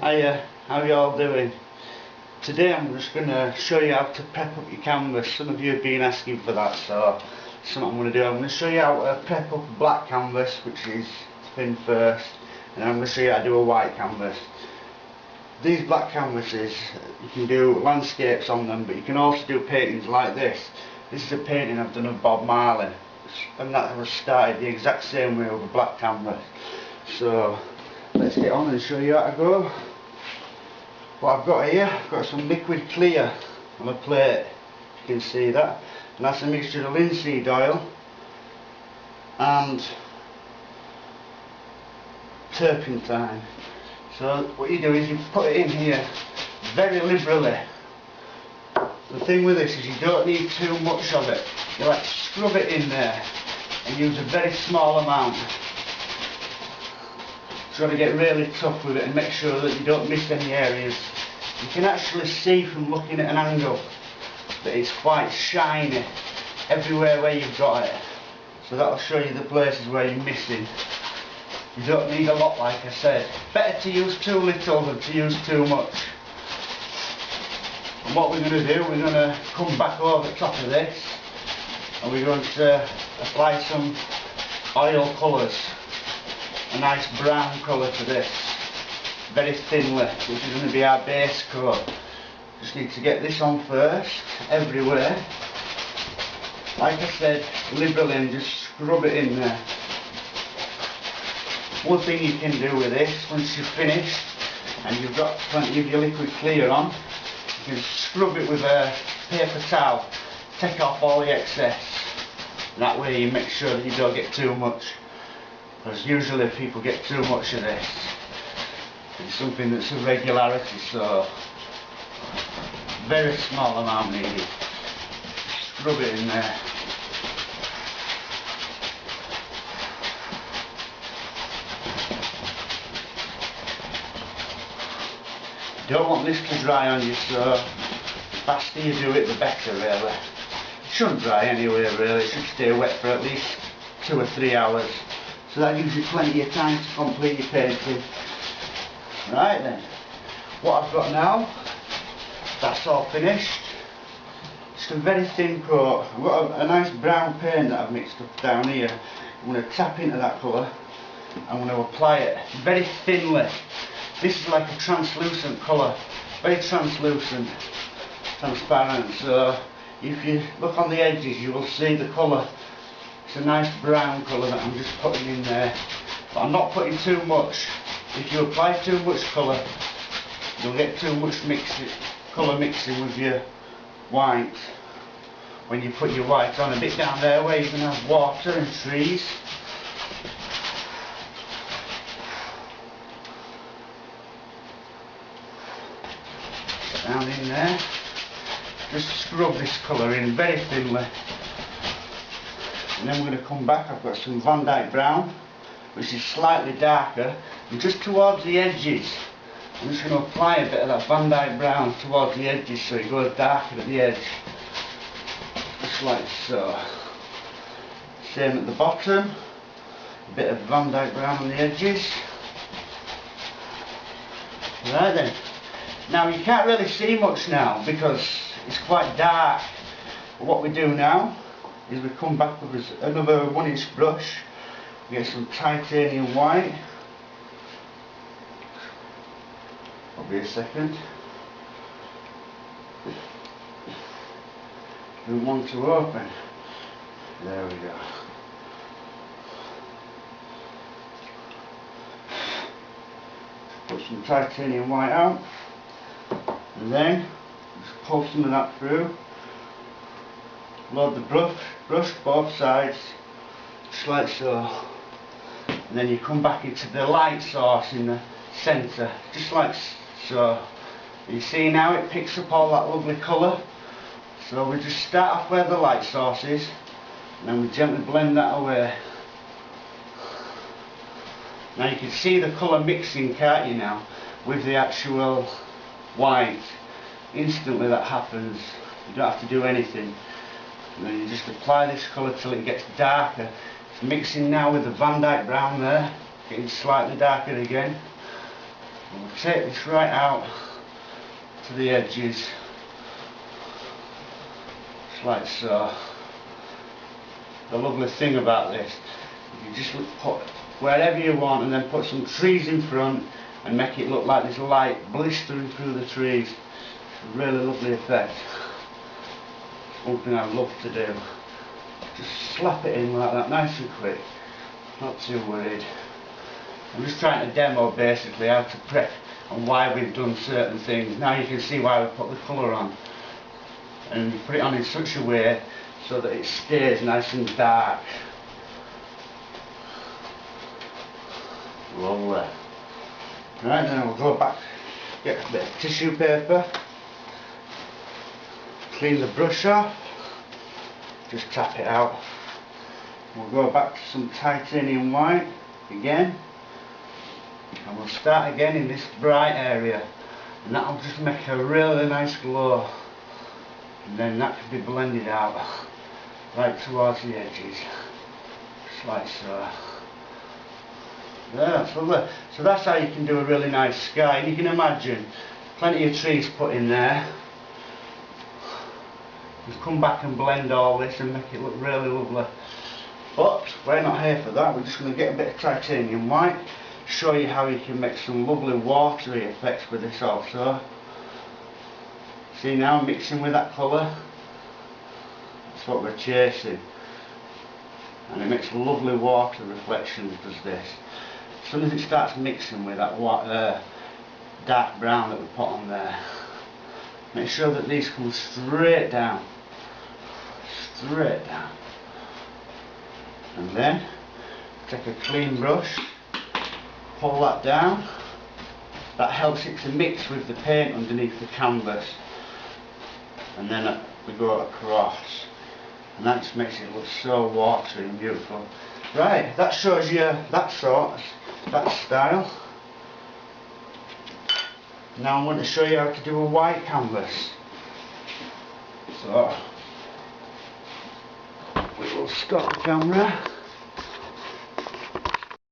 Hiya, how you all doing? Today I'm just going to show you how to prep up your canvas. Some of you have been asking for that, so that's what I'm going to do. I'm going to show you how to prep up a black canvas, which is thin first, and I'm going to show you how to do a white canvas. These black canvases, you can do landscapes on them, but you can also do paintings like this. This is a painting I've done of Bob Marley, and that was started the exact same way with a black canvas. So let's get on and show you how to go. What I've got here, I've got some liquid clear on a plate, you can see that, and that's a mixture of linseed oil and turpentine. So what you do is you put it in here very liberally. The thing with this is you don't need too much of it. You like scrub it in there and use a very small amount. You've got to get really tough with it and make sure that you don't miss any areas. You can actually see from looking at an angle that it's quite shiny everywhere where you've got it. So that'll show you the places where you're missing. You don't need a lot, like I said. Better to use too little than to use too much. And what we're going to do, we're going to come back over the top of this and we're going to apply some oil colours. A nice brown colour to this, very thinly, which is going to be our base coat. Just need to get this on first, everywhere. Like I said, liberally, and just scrub it in there. One thing you can do with this, once you've finished and you've got plenty of your liquid clear on, you can scrub it with a paper towel, take off all the excess. That way you make sure that you don't get too much. Because usually people get too much of this. It's something that's a regularity, so very small amount needed. Scrub it in there. You don't want this to dry on you, so the faster you do it the better really. It shouldn't dry anyway really, it should stay wet for at least 2 or 3 hours. So that gives you plenty of time to complete your painting. Right then, what I've got now, that's all finished. Just a very thin coat. I've got a nice brown paint that I've mixed up down here. I'm going to tap into that colour. I'm going to apply it very thinly. This is like a translucent colour, very translucent, transparent. So if you look on the edges, you will see the colour. It's a nice brown colour that I'm just putting in there, but I'm not putting too much. If you apply too much colour, you'll get too much colour mixing with your white. When you put your white on a bit down there where you can have water and trees. Down in there, just scrub this colour in very thinly. And then we're going to come back. I've got some Van Dyke Brown, which is slightly darker, and just towards the edges I'm just going to apply a bit of that Van Dyke Brown towards the edges so it goes darker at the edge, just like so. Same at the bottom, a bit of Van Dyke Brown on the edges. Right then, now you can't really see much now because it's quite dark, but what we do now is we come back with another 1-inch brush, we get some titanium white. Probably a second. We want to open. There we go. Put some titanium white out, and then just pull some of that through. Load the brush both sides, just like so, and then you come back into the light source in the centre, just like so. You see now it picks up all that lovely colour. So we just start off where the light source is, and then we gently blend that away. Now you can see the colour mixing, can't you now, with the actual white. Instantly that happens, you don't have to do anything. And then you just apply this colour till it gets darker. It's mixing now with the Van Dyke Brown there, getting slightly darker again. And we'll take this right out to the edges, just like so. The lovely thing about this, you just put wherever you want and then put some trees in front and make it look like this light blistering through the trees. It's a really lovely effect. It's one thing I love to do. Just slap it in like that, nice and quick, not too worried. I'm just trying to demo basically how to prep and why we've done certain things. Now you can see why we put the colour on, and put it on in such a way so that it stays nice and dark. Lovely. Right, then we'll go back, get a bit of tissue paper, clean the brush off, just tap it out. We'll go back to some titanium white again, and we'll start again in this bright area, and that'll just make a really nice glow, and then that can be blended out right towards the edges, just like so. Yeah, that's lovely. So that's how you can do a really nice sky, and you can imagine plenty of trees put in there. Just come back and blend all this and make it look really lovely. But we're not here for that. We're just going to get a bit of titanium white, show you how you can make some lovely watery effects with this also. See now I'm mixing with that colour. That's what we're chasing, and it makes lovely water reflections, does this. As soon as it starts mixing with that dark brown that we put on there, make sure that these come straight down, and then take a clean brush, pull that down. That helps it to mix with the paint underneath the canvas, and then we go across, and that just makes it look so watery and beautiful. Right, that shows you that style. Now I'm going to show you how to do a white canvas. So we will stop the camera.